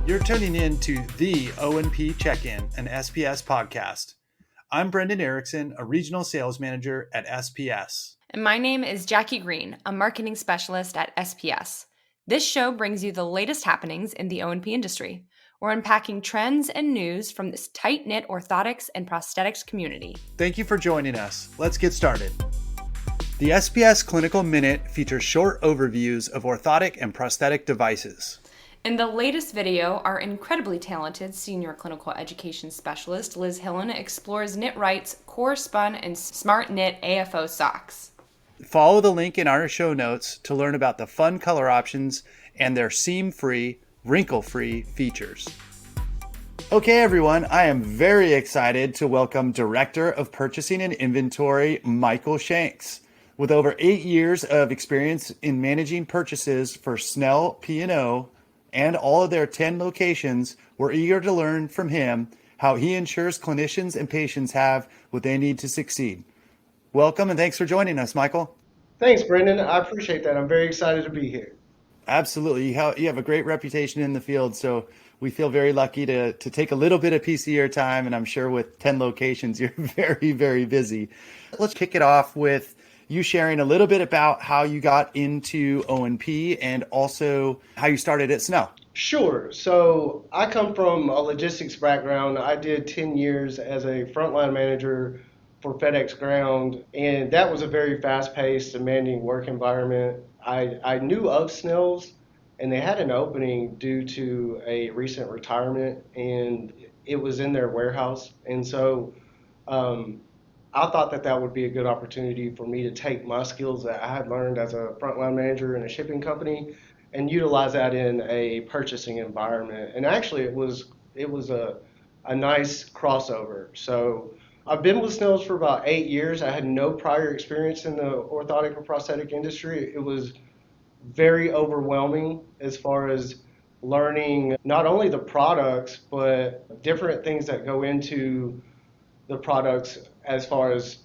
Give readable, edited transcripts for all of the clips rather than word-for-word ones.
You're tuning in to the O&P Check-in, an SPS podcast. I'm Brendan Erickson, a regional sales manager at SPS. And my name is Jacki Green, a marketing specialist at SPS. This show brings you the latest happenings in the O&P industry. We're unpacking trends and news from this tight-knit orthotics and prosthetics community. Thank you for joining us. Let's get started. The SPS Clinical Minute features short overviews of orthotic and prosthetic devices. In the latest video, our incredibly talented senior clinical education specialist, Liz Hillen, explores KnitRight's Core Spun and Smart Knit AFO socks. Follow the link in our show notes to learn about the fun color options and their seam-free, wrinkle-free features. Okay, everyone, I am very excited to welcome Director of Purchasing and Inventory, Michael Shanks. With over 8 years of experience in managing purchases for Snell P&O and all of their 10 locations, we're eager to learn from him how he ensures clinicians and patients have what they need to succeed. Welcome and thanks for joining us, Michael. Thanks, Brendan. I appreciate that. I'm very excited to be here. Absolutely. You have a great reputation in the field, so we feel very lucky to take a little bit of piece of your time, and I'm sure with 10 locations, you're very, very busy. Let's kick it off with you sharing a little bit about how you got into O&P and also how you started at Snell. Sure. So I come from a logistics background. I did 10 years as a frontline manager for FedEx Ground, and that was a very fast-paced, demanding work environment. I knew of Snell's, and they had an opening due to a recent retirement, and it was in their warehouse. And so I thought that would be a good opportunity for me to take my skills that I had learned as a frontline manager in a shipping company and utilize that in a purchasing environment. And actually, it was a nice crossover. So I've been with Snell's for about 8 years. I had no prior experience in the orthotic or prosthetic industry. It was very overwhelming as far as learning not only the products, but different things that go into the products as far as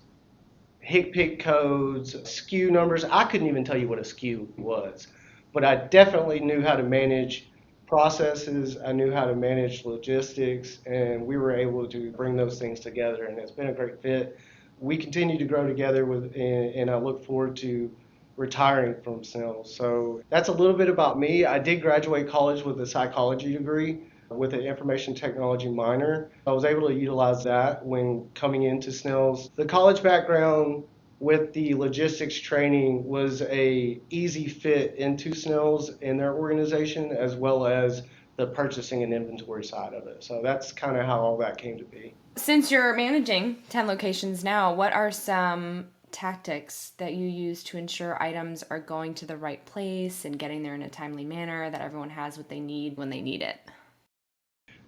HCPCS codes, SKU numbers. I couldn't even tell you what a SKU was, but I definitely knew how to manage processes. I knew how to manage logistics, and we were able to bring those things together, and it's been a great fit. We continue to grow together and I look forward to retiring from Snell. So that's a little bit about me. I did graduate college with a psychology degree with an information technology minor. I was able to utilize that when coming into Snell's. The college background with the logistics training was a easy fit into Snell's and their organization, as well as the purchasing and inventory side of it. So that's kind of how all that came to be. Since you're managing 10 locations now, what are some tactics that you use to ensure items are going to the right place and getting there in a timely manner, that everyone has what they need when they need it?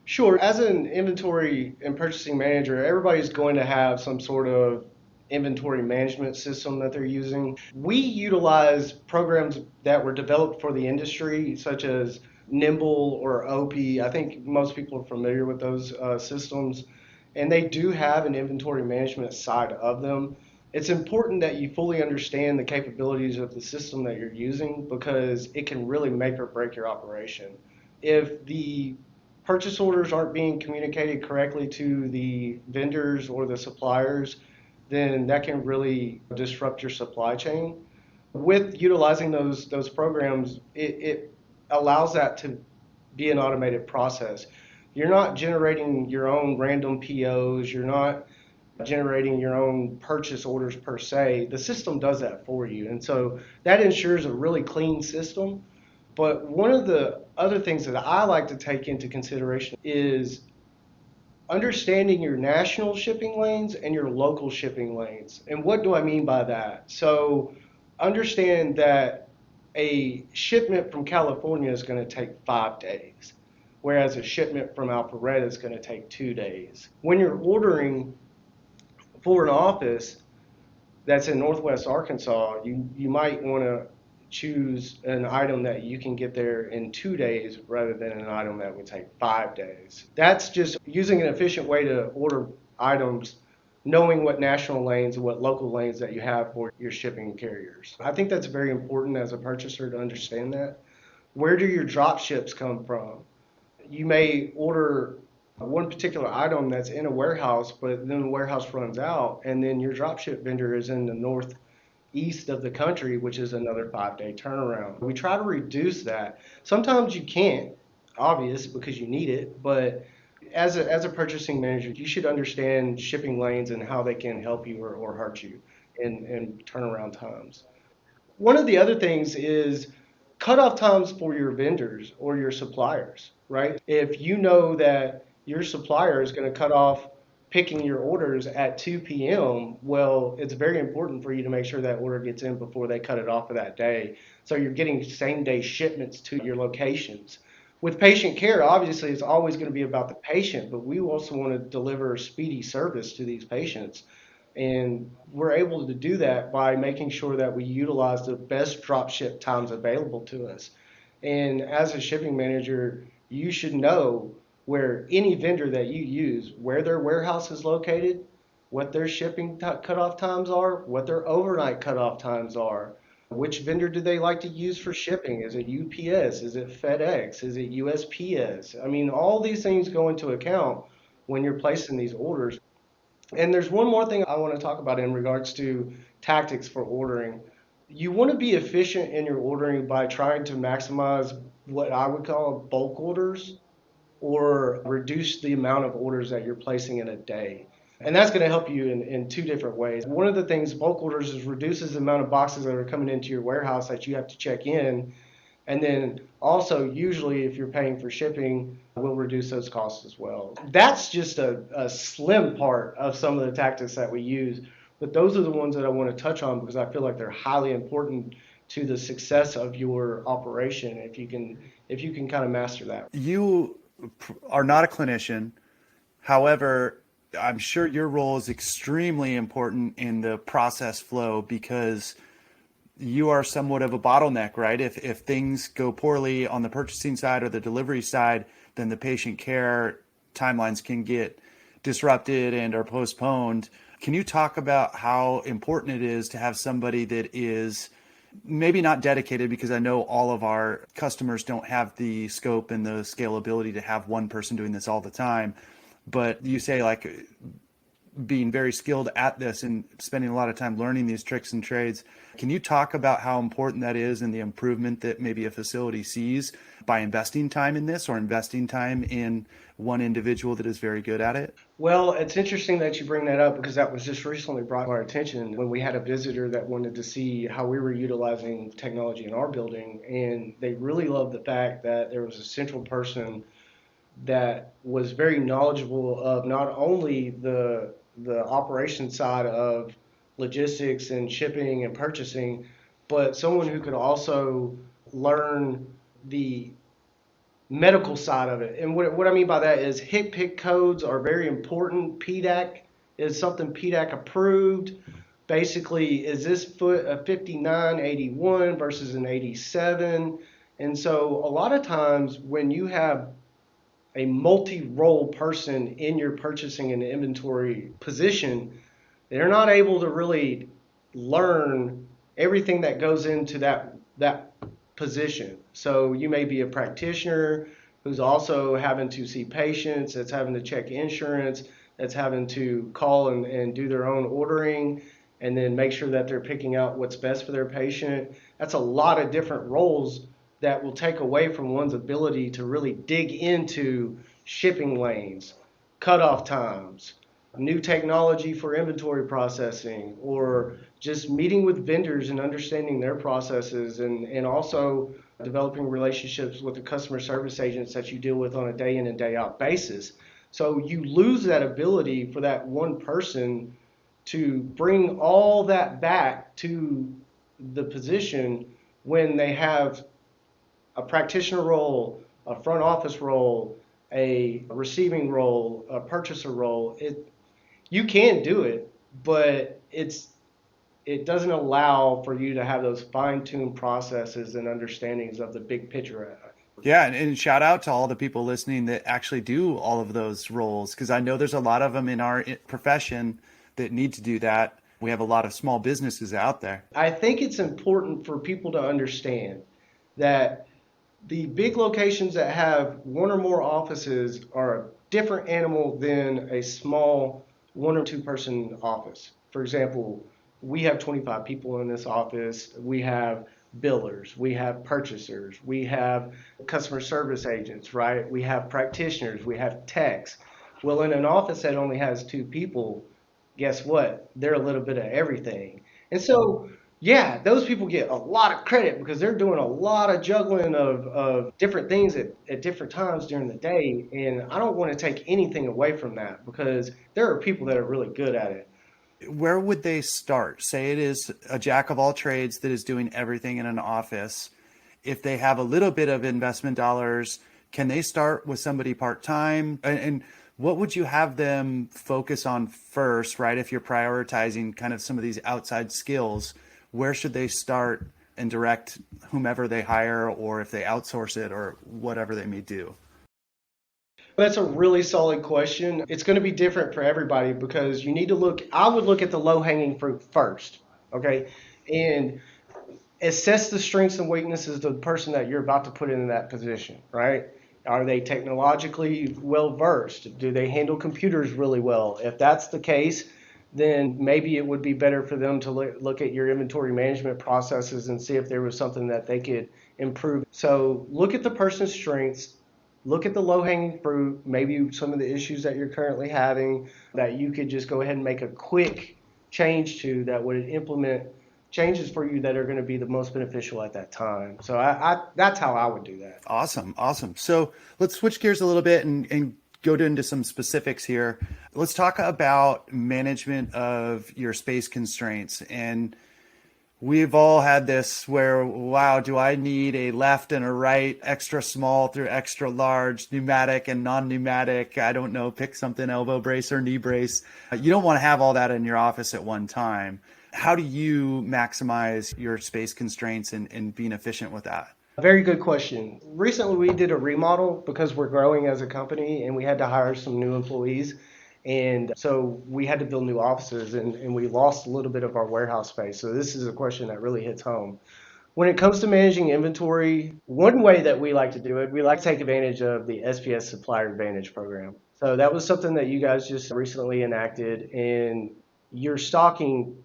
Sure. As an inventory and purchasing manager, everybody's going to have some sort of inventory management system that they're using. We utilize programs that were developed for the industry, such as Nimble or OP. I think most people are familiar with those systems, and they do have an inventory management side of them. It's important that you fully understand the capabilities of the system that you're using, because it can really make or break your operation. If the purchase orders aren't being communicated correctly to the vendors or the suppliers, then that can really disrupt your supply chain. With utilizing those programs, it allows that to be an automated process. You're not generating your own random POs, you're not generating your own purchase orders per se. The system does that for you, and so that ensures a really clean system. But one of the other things that I like to take into consideration is understanding your national shipping lanes and your local shipping lanes. And what do I mean by that? So understand that a shipment from California is going to take 5 days, whereas a shipment from Alpharetta is going to take 2 days. When you're ordering for an office that's in Northwest Arkansas, you might want to choose an item that you can get there in 2 days rather than an item that would take 5 days. That's just using an efficient way to order items, knowing what national lanes and what local lanes that you have for your shipping carriers. I think that's very important as a purchaser to understand that. Where do your drop ships come from? you may order one particular item that's in a warehouse, but then the warehouse runs out, and then your dropship vendor is in the northeast of the country, which is another 5-day turnaround. We try to reduce that. Sometimes you can't, obvious, because you need it, but as a purchasing manager, you should understand shipping lanes and how they can help you or hurt you in turnaround times. One of the other things is cutoff times for your vendors or your suppliers, right? If you know that your supplier is going to cut off picking your orders at 2 p.m., well, it's very important for you to make sure that order gets in before they cut it off for that day. So you're getting same day shipments to your locations. With patient care, obviously, it's always going to be about the patient, but we also want to deliver speedy service to these patients. And we're able to do that by making sure that we utilize the best drop ship times available to us. And as a shipping manager, you should know where any vendor that you use, where their warehouse is located, what their shipping cutoff times are, what their overnight cutoff times are. Which vendor do they like to use for shipping? Is it UPS? Is it FedEx? Is it USPS? I mean, all these things go into account when you're placing these orders. And there's one more thing I want to talk about in regards to tactics for ordering. You want to be efficient in your ordering by trying to maximize what I would call bulk orders or reduce the amount of orders that you're placing in a day. And that's going to help you in two different ways. One of the things bulk orders is reduces the amount of boxes that are coming into your warehouse that you have to check in. And then also, usually, if you're paying for shipping, we'll reduce those costs as well. That's just a slim part of some of the tactics that we use. But those are the ones that I want to touch on because I feel like they're highly important to the success of your operation if you can kind of master that. You are not a clinician. However, I'm sure your role is extremely important in the process flow because you are somewhat of a bottleneck, right? If things go poorly on the purchasing side or the delivery side, then the patient care timelines can get disrupted and are postponed. Can you talk about how important it is to have somebody that is maybe not dedicated, because I know all of our customers don't have the scope and the scalability to have one person doing this all the time, but you say like being very skilled at this and spending a lot of time learning these tricks and trades. Can you talk about how important that is and the improvement that maybe a facility sees by investing time in this or investing time in one individual that is very good at it? Well, it's interesting that you bring that up because that was just recently brought to our attention when we had a visitor that wanted to see how we were utilizing technology in our building. And they really loved the fact that there was a central person that was very knowledgeable of not only the operation side of logistics and shipping and purchasing, but someone who could also learn the medical side of it. And what I mean by that is HCPCS codes are very important. PDAC is something PDAC approved. Basically, is this foot a 5981 versus an 87? And so a lot of times when you have a multi-role person in your purchasing and inventory position, they're not able to really learn everything that goes into that position. So you may be a practitioner who's also having to see patients, that's having to check insurance, that's having to call and do their own ordering, and then make sure that they're picking out what's best for their patient. That's a lot of different roles that will take away from one's ability to really dig into shipping lanes, cutoff times, new technology for inventory processing, or just meeting with vendors and understanding their processes, and also developing relationships with the customer service agents that you deal with on a day in and day out basis. So you lose that ability for that one person to bring all that back to the position when they have a practitioner role, a front office role, a receiving role, a purchaser role. You can do it, but it doesn't allow for you to have those fine-tuned processes and understandings of the big picture. Yeah, and shout out to all the people listening that actually do all of those roles, because I know there's a lot of them in our profession that need to do that. We have a lot of small businesses out there. I think it's important for people to understand that The big locations that have one or more offices are a different animal than a small one or two person office. For example, we have 25 people in this office. We have billers, we have purchasers, we have customer service agents, right? We have practitioners, we have techs. Well, in an office that only has two people, guess what? They're a little bit of everything. And so, yeah, those people get a lot of credit because they're doing a lot of juggling of different things at different times during the day. And I don't want to take anything away from that because there are people that are really good at it. Where would they start? Say it is a jack of all trades that is doing everything in an office. If they have a little bit of investment dollars, can they start with somebody part-time? And what would you have them focus on first, right? If you're prioritizing kind of some of these outside skills, where should they start and direct whomever they hire, or if they outsource it or whatever they may do? That's a really solid question. It's going to be different for everybody because you need to I would look at the low hanging fruit first, okay? And assess the strengths and weaknesses of the person that you're about to put in that position, right? Are they technologically well versed? Do they handle computers really well? If that's the case, then maybe it would be better for them to look at your inventory management processes and see if there was something that they could improve. So look at the person's strengths, look at the low-hanging fruit, maybe some of the issues that you're currently having that you could just go ahead and make a quick change to that would implement changes for you that are going to be the most beneficial at that time. So that's how I would do that. Awesome. So let's switch gears a little bit and go into some specifics here. Let's talk about management of your space constraints. And we've all had this where, wow, do I need a left and a right, extra small through extra large, pneumatic and non-pneumatic? I don't know, pick something, elbow brace or knee brace. You don't want to have all that in your office at one time. How do you maximize your space constraints and being efficient with that? Very good question. Recently, we did a remodel because we're growing as a company and we had to hire some new employees. And so we had to build new offices and we lost a little bit of our warehouse space. So this is a question that really hits home. When it comes to managing inventory, one way that we like to do it, we like to take advantage of the SPS Supplier Advantage program. So that was something that you guys just recently enacted, and you're stocking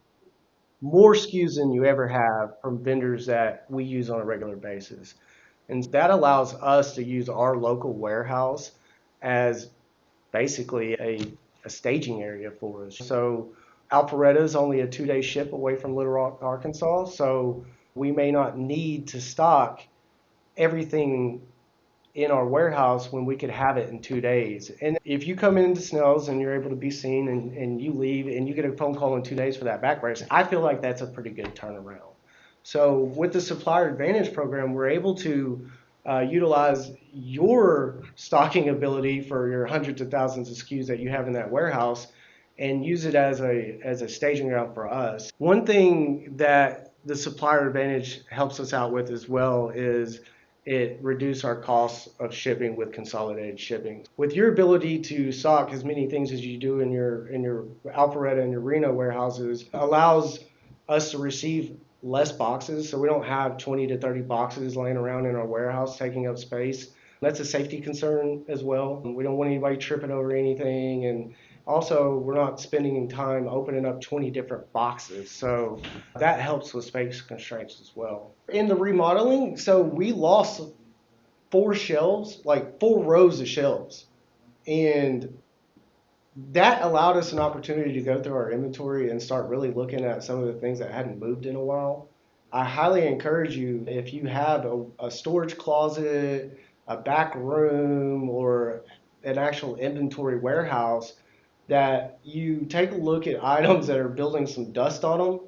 more SKUs than you ever have from vendors that we use on a regular basis. And that allows us to use our local warehouse as basically a staging area for us. So Alpharetta is only a 2-day ship away from Little Rock, Arkansas. So we may not need to stock everything in our warehouse when we could have it in 2 days. And if you come into Snell's and you're able to be seen and you leave and you get a phone call in 2 days for that back brace, I feel like that's a pretty good turnaround. So with the Supplier Advantage program, we're able to utilize your stocking ability for your hundreds of thousands of SKUs that you have in that warehouse and use it as a staging ground for us. One thing that the Supplier Advantage helps us out with as well is it reduce our costs of shipping with consolidated shipping. With your ability to stock as many things as you do in your Alpharetta and your Reno warehouses allows us to receive less boxes, so we don't have 20 to 30 boxes laying around in our warehouse taking up space. That's a safety concern as well. We don't want anybody tripping over anything, and also we're not spending time opening up 20 different boxes, so that helps with space constraints as well. In the remodeling, so we lost 4 shelves, like 4 rows of shelves, and that allowed us an opportunity to go through our inventory and start really looking at some of the things that hadn't moved in a while. I highly encourage you, if you have a storage closet, a back room, or an actual inventory warehouse, that you take a look at items that are building some dust on them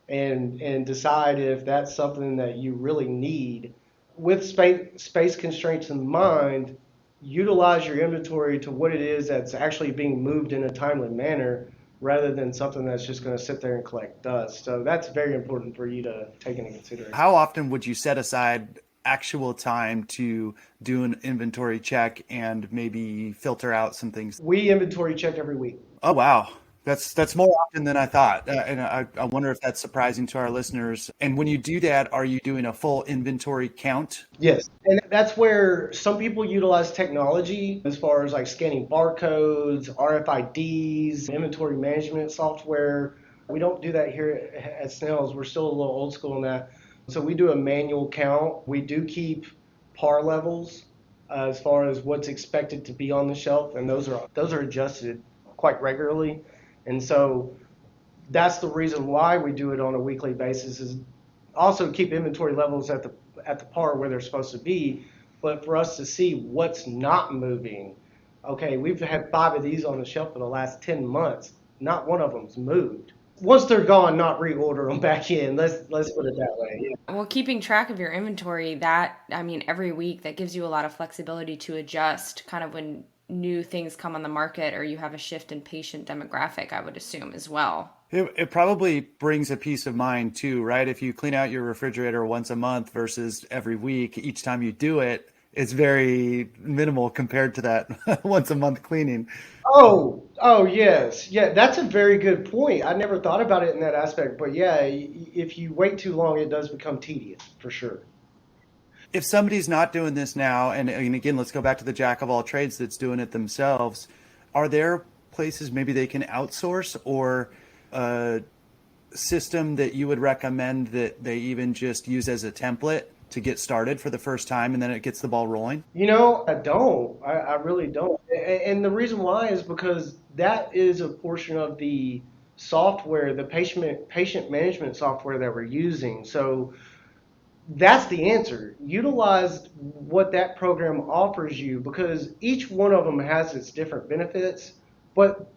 and decide if that's something that you really need. With space constraints in mind, utilize your inventory to what it is that's actually being moved in a timely manner rather than something that's just going to sit there and collect dust. So that's very important for you to take into consideration. How often would you set aside actual time to do an inventory check and maybe filter out some things? We inventory check every week. Oh, wow. That's more often than I thought, and I wonder if that's surprising to our listeners. And when you do that, are you doing a full inventory count? Yes. And that's where some people utilize technology as far as like scanning barcodes, RFIDs, inventory management software. We don't do that here at Snell's. We're still a little old school in that. So we do a manual count. We do keep par levels as far as what's expected to be on the shelf, and those are adjusted quite regularly. And so that's the reason why we do it on a weekly basis, is also keep inventory levels at the par where they're supposed to be, but for us to see what's not moving. Okay, we've had 5 of these on the shelf for the last 10 months. Not one of them's moved. Once they're gone, not reorder them back in. Let's put it that way. Yeah. Well, keeping track of your inventory, every week, that gives you a lot of flexibility to adjust kind of when new things come on the market or you have a shift in patient demographic, I would assume as well. It probably brings a peace of mind too, right? If you clean out your refrigerator once a month versus every week, each time you do it, it's very minimal compared to that once a month cleaning. Oh, yes. Yeah, that's a very good point. I never thought about it in that aspect, but yeah, if you wait too long, it does become tedious, for sure. If somebody's not doing this now, and again, let's go back to the jack of all trades that's doing it themselves, are there places maybe they can outsource, or a system that you would recommend that they even just use as a template to get started for the first time and then it gets the ball rolling? I don't. I really don't. And the reason why is because that is a portion of the software, the patient management software that we're using. So that's the answer. Utilize what that program offers you, because each one of them has its different benefits, but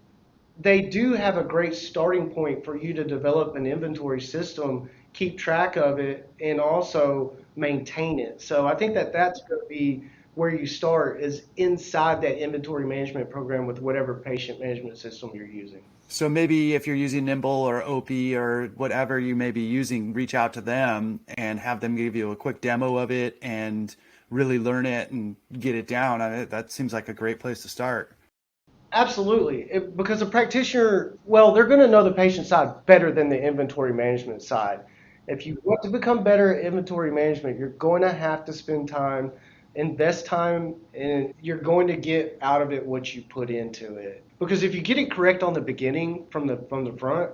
they do have a great starting point for you to develop an inventory system, keep track of it, and also maintain it. So I think that that's going to be where you start, is inside that inventory management program with whatever patient management system you're using. So maybe if you're using Nimble or OP or whatever you may be using, reach out to them and have them give you a quick demo of it and really learn it and get it down. That seems like a great place to start. Absolutely. Because a practitioner, well, they're going to know the patient side better than the inventory management side. If you want to become better at inventory management, you're going to have to spend time, invest time, and you're going to get out of it what you put into it. Because if you get it correct on the beginning from the front,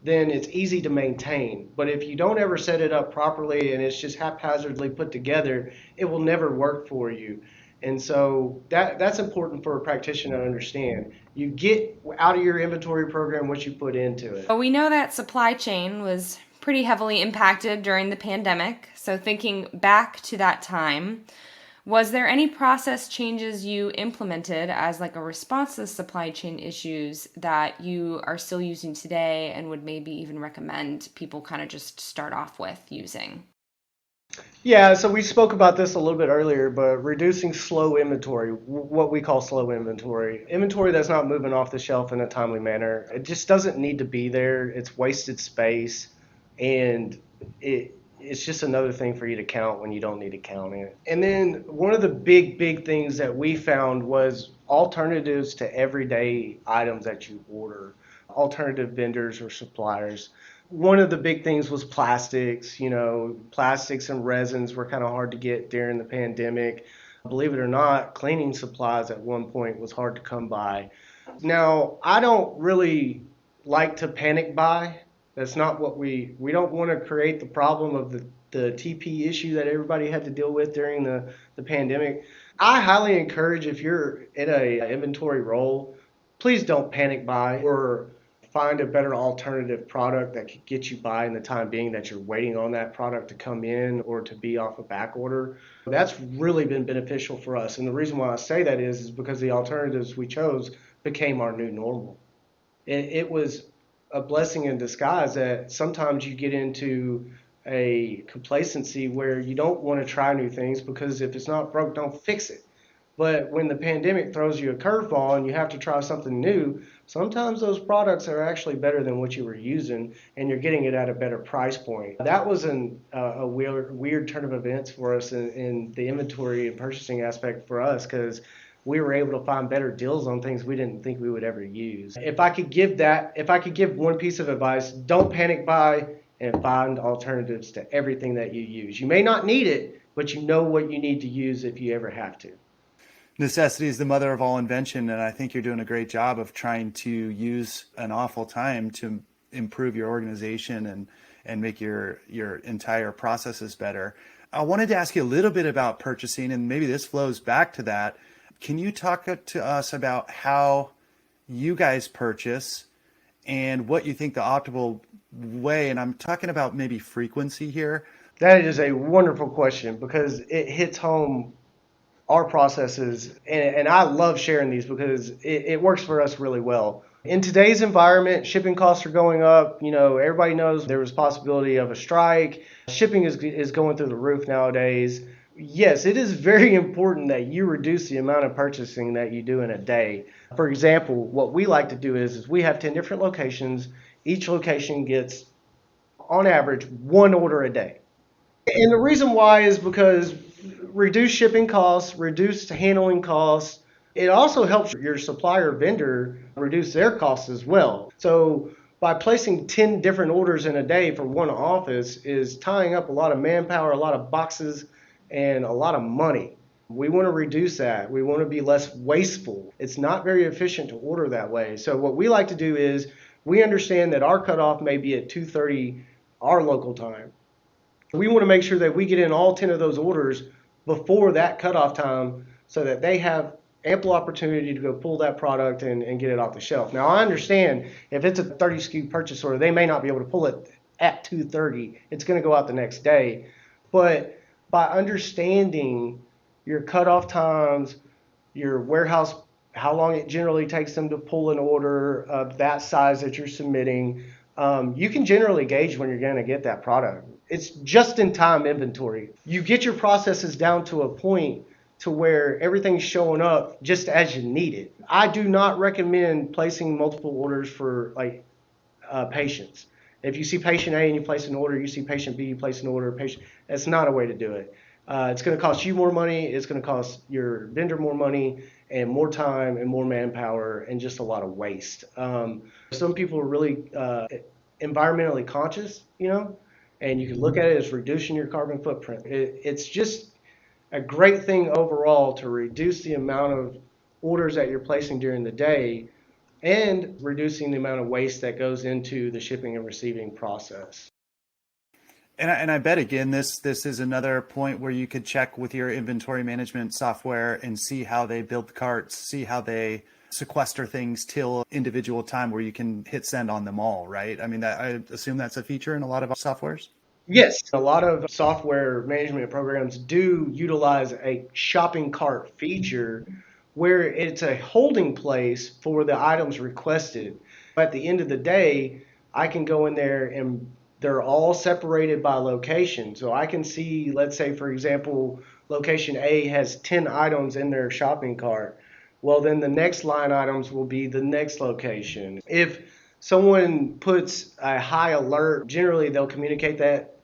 then it's easy to maintain. But if you don't ever set it up properly and it's just haphazardly put together, it will never work for you. And so that's important for a practitioner to understand. You get out of your inventory program what you put into it. Well, we know that supply chain was pretty heavily impacted during the pandemic. So thinking back to that time, was there any process changes you implemented as like a response to the supply chain issues that you are still using today and would maybe even recommend people kind of just start off with using? Yeah, so we spoke about this a little bit earlier, but reducing slow inventory, what we call slow inventory that's not moving off the shelf in a timely manner, it just doesn't need to be there. It's wasted space, and it's just another thing for you to count when you don't need to count it. And then one of the big things that we found was alternatives to everyday items that you order, alternative vendors or suppliers. One of the big things was plastics. Plastics and resins were kind of hard to get during the pandemic. Believe it or not, cleaning supplies at one point was hard to come by. Now, I don't really like to panic buy. That's not what we don't want to create the problem of the TP issue that everybody had to deal with during the pandemic. I highly encourage, if you're in a inventory role, please don't panic buy or find a better alternative product that could get you by in the time being that you're waiting on that product to come in or to be off a back order. That's really been beneficial for us. And the reason why I say that is because the alternatives we chose became our new normal. It was a blessing in disguise that sometimes you get into a complacency where you don't want to try new things because if it's not broke, don't fix it. But when the pandemic throws you a curveball and you have to try something new, sometimes those products are actually better than what you were using, and you're getting it at a better price point. That was a weird turn of events for us in the inventory and purchasing aspect for us, because we were able to find better deals on things we didn't think we would ever use. If I could give one piece of advice, don't panic buy and find alternatives to everything that you use. You may not need it, but you know what you need to use if you ever have to. Necessity is the mother of all invention, and I think you're doing a great job of trying to use an awful time to improve your organization and make your entire processes better. I wanted to ask you a little bit about purchasing, and maybe this flows back to that. Can you talk to us about how you guys purchase and what you think the optimal way, and I'm talking about maybe frequency here? That is a wonderful question because it hits home our processes, and I love sharing these because it works for us really well. In today's environment, shipping costs are going up. Everybody knows there was possibility of a strike. Shipping is going through the roof nowadays. Yes, it is very important that you reduce the amount of purchasing that you do in a day. For example, what we like to do is we have 10 different locations. Each location gets, on average, one order a day. And the reason why is because reduced shipping costs, reduced handling costs. It also helps your supplier vendor reduce their costs as well. So by placing 10 different orders in a day for one office is tying up a lot of manpower, a lot of boxes, and a lot of money. We want to reduce that. We want to be less wasteful. It's not very efficient to order that way. So what we like to do is we understand that our cutoff may be at 2:30 our local time. We want to make sure that we get in all 10 of those orders before that cutoff time so that they have ample opportunity to go pull that product and get it off the shelf. Now, I understand if it's a 30 SKU purchase order, they may not be able to pull it at 2:30. It's going to go out the next day. But by understanding your cutoff times, your warehouse, how long it generally takes them to pull an order of that size that you're submitting, you can generally gauge when you're going to get that product. It's just-in-time inventory. You get your processes down to a point to where everything's showing up just as you need it. I do not recommend placing multiple orders for patients. If you see patient A and you place an order, you see patient B, you place an order, that's not a way to do it. It's going to cost you more money, it's going to cost your vendor more money, and more time and more manpower, and just a lot of waste. Some people are really environmentally conscious, and you can look at it as reducing your carbon footprint. It's just a great thing overall to reduce the amount of orders that you're placing during the day and reducing the amount of waste that goes into the shipping and receiving process. And I bet, again, this is another point where you could check with your inventory management software and see how they build carts, see how they sequester things till individual time where you can hit send on them all, right? I mean, I assume that's a feature in a lot of softwares? Yes, a lot of software management programs do utilize a shopping cart feature where it's a holding place for the items requested. At the end of the day, I can go in there and they're all separated by location. So I can see, let's say, for example, location A has 10 items in their shopping cart. Well, then the next line items will be the next location. If someone puts a high alert, generally they'll communicate that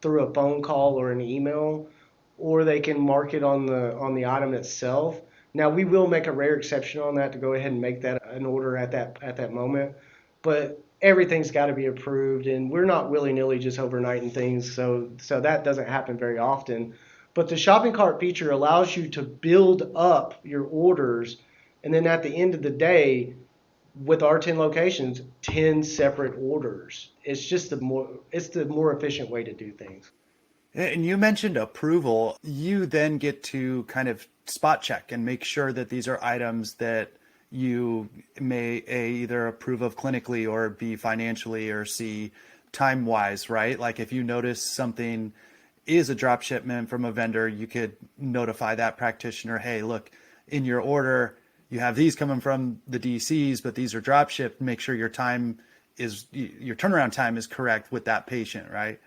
through a phone call or an email, or they can mark it on the item itself. Now, we will make a rare exception on that to go ahead and make that an order at that moment, but everything's got to be approved, and we're not willy-nilly just overnighting things, so that doesn't happen very often. But the shopping cart feature allows you to build up your orders, and then at the end of the day, with our 10 locations, 10 separate orders. It's just the more efficient way to do things. And you mentioned approval. You then get to kind of spot check and make sure that these are items that you may either approve of clinically or B, financially, or C, time-wise, right? Like if you notice something is a drop shipment from a vendor, you could notify that practitioner, hey, look, in your order, you have these coming from the DCs, but these are drop shipped. Make sure your turnaround time is correct with that patient, right?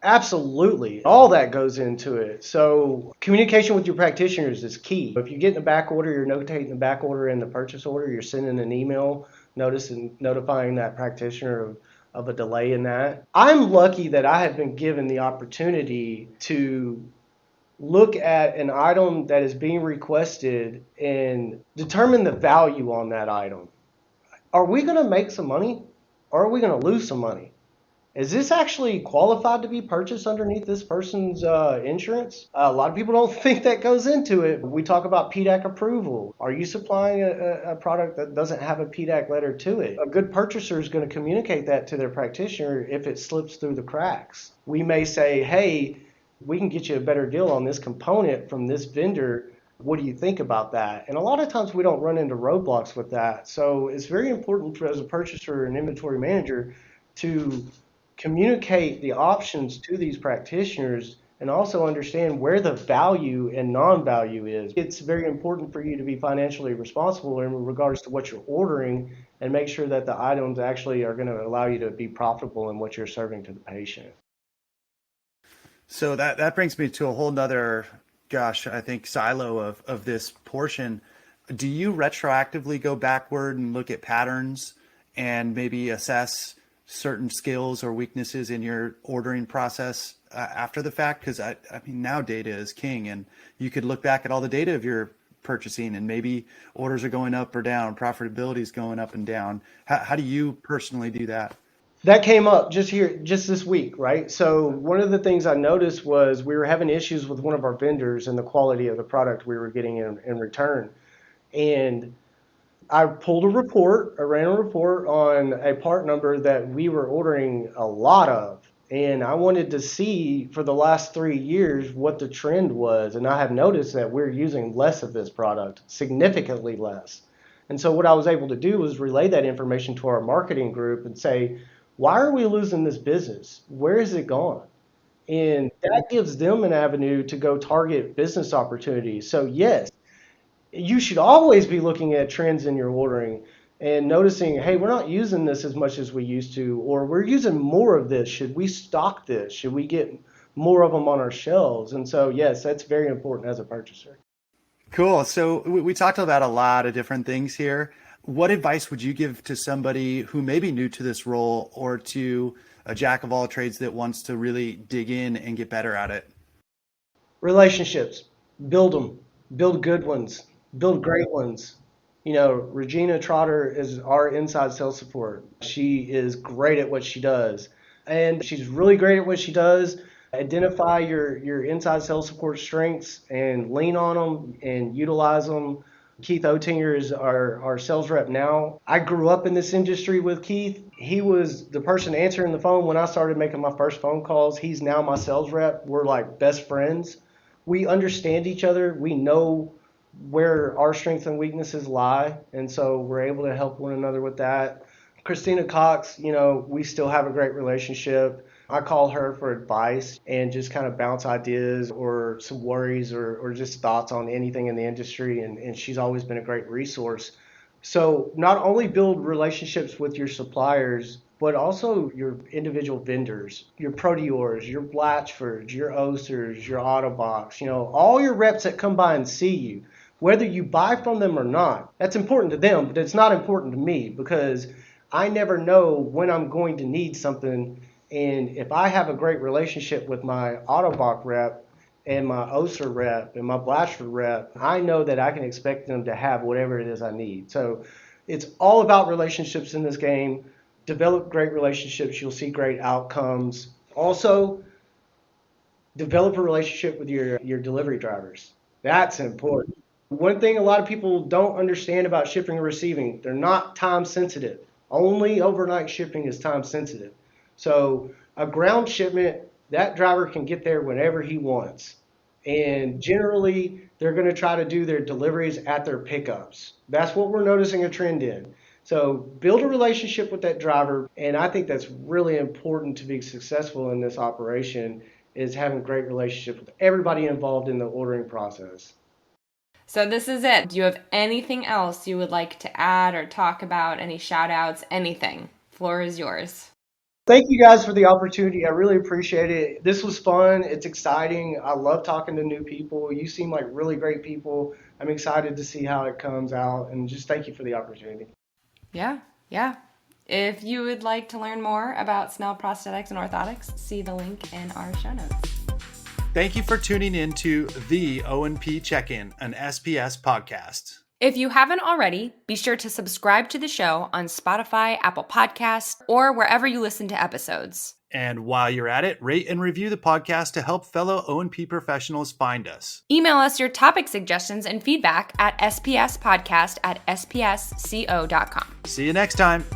Absolutely. All that goes into it. So communication with your practitioners is key. If you get in the back order, you're notating the back order in the purchase order, you're sending an email notifying that practitioner of a delay in that. I'm lucky that I have been given the opportunity to look at an item that is being requested and determine the value on that item. Are we going to make some money or are we going to lose some money? Is this actually qualified to be purchased underneath this person's insurance? A lot of people don't think that goes into it. We talk about PDAC approval. Are you supplying a product that doesn't have a PDAC letter to it? A good purchaser is going to communicate that to their practitioner if it slips through the cracks. We may say, hey, we can get you a better deal on this component from this vendor. What do you think about that? And a lot of times we don't run into roadblocks with that. So it's very important for, as a purchaser and inventory manager, to communicate the options to these practitioners and also understand where the value and non-value is. It's very important for you to be financially responsible in regards to what you're ordering and make sure that the items actually are going to allow you to be profitable in what you're serving to the patient. So that brings me to a whole nother, I think silo of this portion. Do you retroactively go backward and look at patterns and maybe assess certain skills or weaknesses in your ordering process after the fact? Because I mean, now data is king, and you could look back at all the data of your purchasing and maybe orders are going up or down, profitability is going up and down. How do you personally do that? That came up just this week, right? So one of the things I noticed was we were having issues with one of our vendors and the quality of the product we were getting in return. And I pulled a report, I ran a report on a part number that we were ordering a lot of. And I wanted to see for the last 3 years what the trend was. And I have noticed that we're using less of this product, significantly less. And so what I was able to do was relay that information to our marketing group and say, why are we losing this business? Where is it gone? And that gives them an avenue to go target business opportunities. So yes, you should always be looking at trends in your ordering and noticing, hey, we're not using this as much as we used to, or we're using more of this. Should we stock this? Should we get more of them on our shelves? And so, yes, that's very important as a purchaser. Cool. So we talked about a lot of different things here. What advice would you give to somebody who may be new to this role or to a jack of all trades that wants to really dig in and get better at it? Relationships, build them, build good ones, build great ones. You know, Regina Trotter is our inside sales support. She is great at what she does. And she's really great at what she does. Identify your inside sales support strengths and lean on them and utilize them. Keith Oettinger is our sales rep now. I grew up in this industry with Keith. He was the person answering the phone when I started making my first phone calls. He's now my sales rep. We're like best friends. We understand each other. We know where our strengths and weaknesses lie, and so we're able to help one another with that. Christina Cox, you know, we still have a great relationship. I call her for advice and just kind of bounce ideas or some worries or just thoughts on anything in the industry, and she's always been a great resource. So not only build relationships with your suppliers, but also your individual vendors, your Proteors, your Blatchfords, your Osers, your Autobox, you know, all your reps that come by and see you, whether you buy from them or not. That's important to them, but it's not important to me because I never know when I'm going to need something. And if I have a great relationship with my Autobox rep and my Oser rep and my Blatchford rep, I know that I can expect them to have whatever it is I need. So it's all about relationships in this game. Develop great relationships. You'll see great outcomes. Also, develop a relationship with your delivery drivers. That's important. One thing a lot of people don't understand about shipping and receiving, they're not time sensitive. Only overnight shipping is time sensitive. So a ground shipment, that driver can get there whenever he wants. And generally, they're going to try to do their deliveries at their pickups. That's what we're noticing a trend in. So build a relationship with that driver. And I think that's really important to be successful in this operation, is having a great relationship with everybody involved in the ordering process. So this is it. Do you have anything else you would like to add or talk about? Any shout outs, anything? Floor is yours. Thank you guys for the opportunity. I really appreciate it. This was fun. It's exciting. I love talking to new people. You seem like really great people. I'm excited to see how it comes out, and just thank you for the opportunity. Yeah. If you would like to learn more about Snell Prosthetics and Orthotics, see the link in our show notes. Thank you for tuning in to the O&P Check-in, an SPS podcast. If you haven't already, be sure to subscribe to the show on Spotify, Apple Podcasts, or wherever you listen to episodes. And while you're at it, rate and review the podcast to help fellow O&P professionals find us. Email us your topic suggestions and feedback at spspodcast@spsco.com. See you next time.